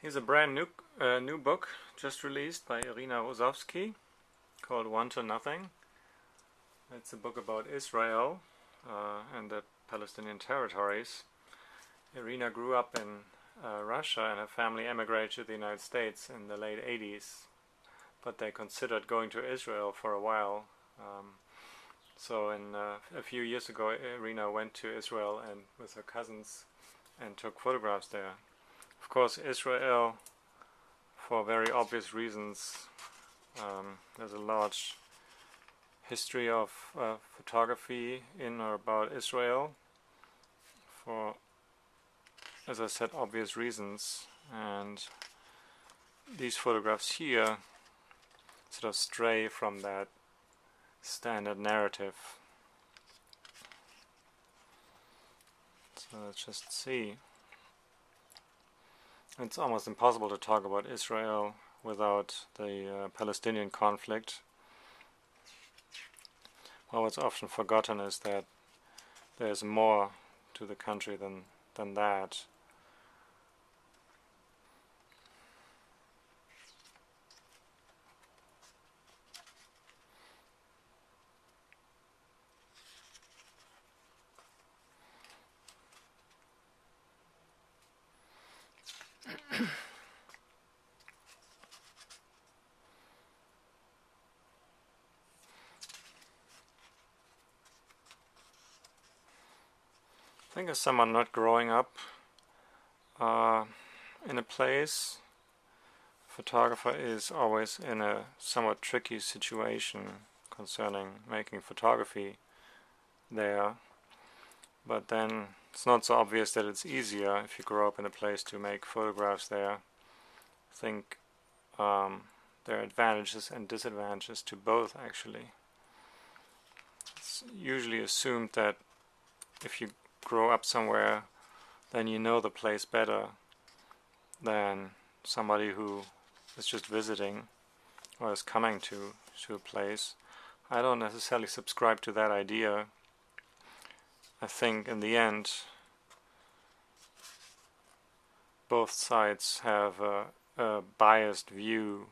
Here's a brand new book just released by Irina Rozovsky called One to Nothing. It's a book about Israel and the Palestinian territories. Irina grew up in Russia, and her family emigrated to the United States in the late 80s, but they considered going to Israel for a while. So a few years ago, Irina went to Israel and with her cousins and took photographs there. Of course, Israel, for very obvious reasons, there's a large history of photography in or about Israel for, as I said, obvious reasons. And these photographs here sort of stray from that standard narrative. So let's just see. It's almost impossible to talk about Israel without the Palestinian conflict. Well, what's often forgotten is that there's more to the country than that. I think as someone not growing up in a place, photographer is always in a somewhat tricky situation concerning making photography there. But then it's not so obvious that it's easier if you grow up in a place to make photographs there. I think there are advantages and disadvantages to both, actually. It's usually assumed that if you grow up somewhere, then you know the place better than somebody who is just visiting or is coming to a place. I don't necessarily subscribe to that idea. I think in the end both sides have a biased view.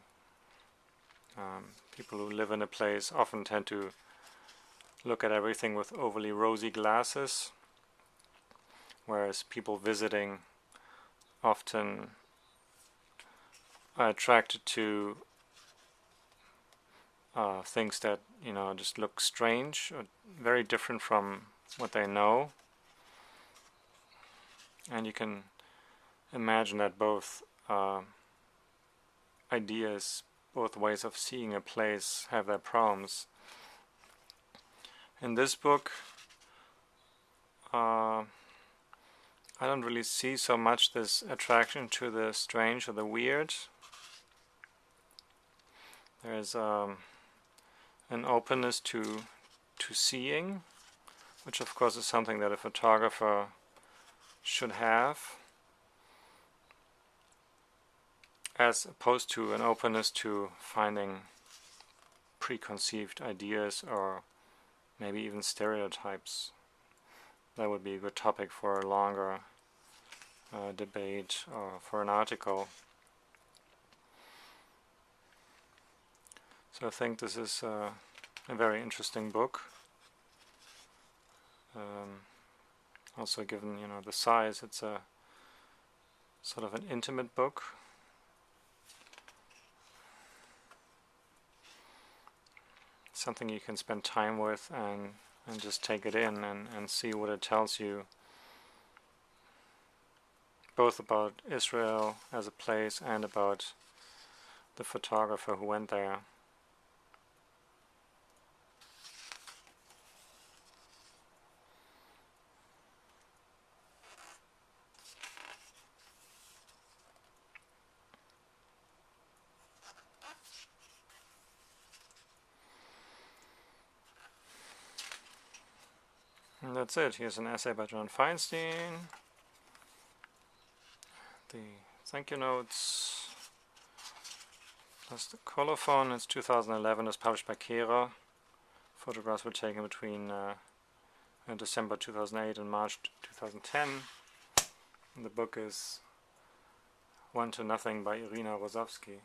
People who live in a place often tend to look at everything with overly rosy glasses, whereas people visiting often are attracted to things that, just look strange or very different from what they know. And you can imagine that both ideas, both ways of seeing a place have their problems. In this book, I don't really see so much this attraction to the strange or the weird. There's an openness to seeing, which of course is something that a photographer should have, as opposed to an openness to finding preconceived ideas or maybe even stereotypes. That would be a good topic for a longer debate or for an article. So I think this is a very interesting book. Also, given the size, it's a sort of an intimate book. Something you can spend time with and just take it in and see what it tells you, both about Israel as a place and about the photographer who went there. And that's it. Here's an essay by John Feinstein. The thank you notes plus the colophon. It's 2011. It's published by Kera. Photographs were taken between December 2008 and March 2010. And the book is One to Nothing by Irina Rozovsky.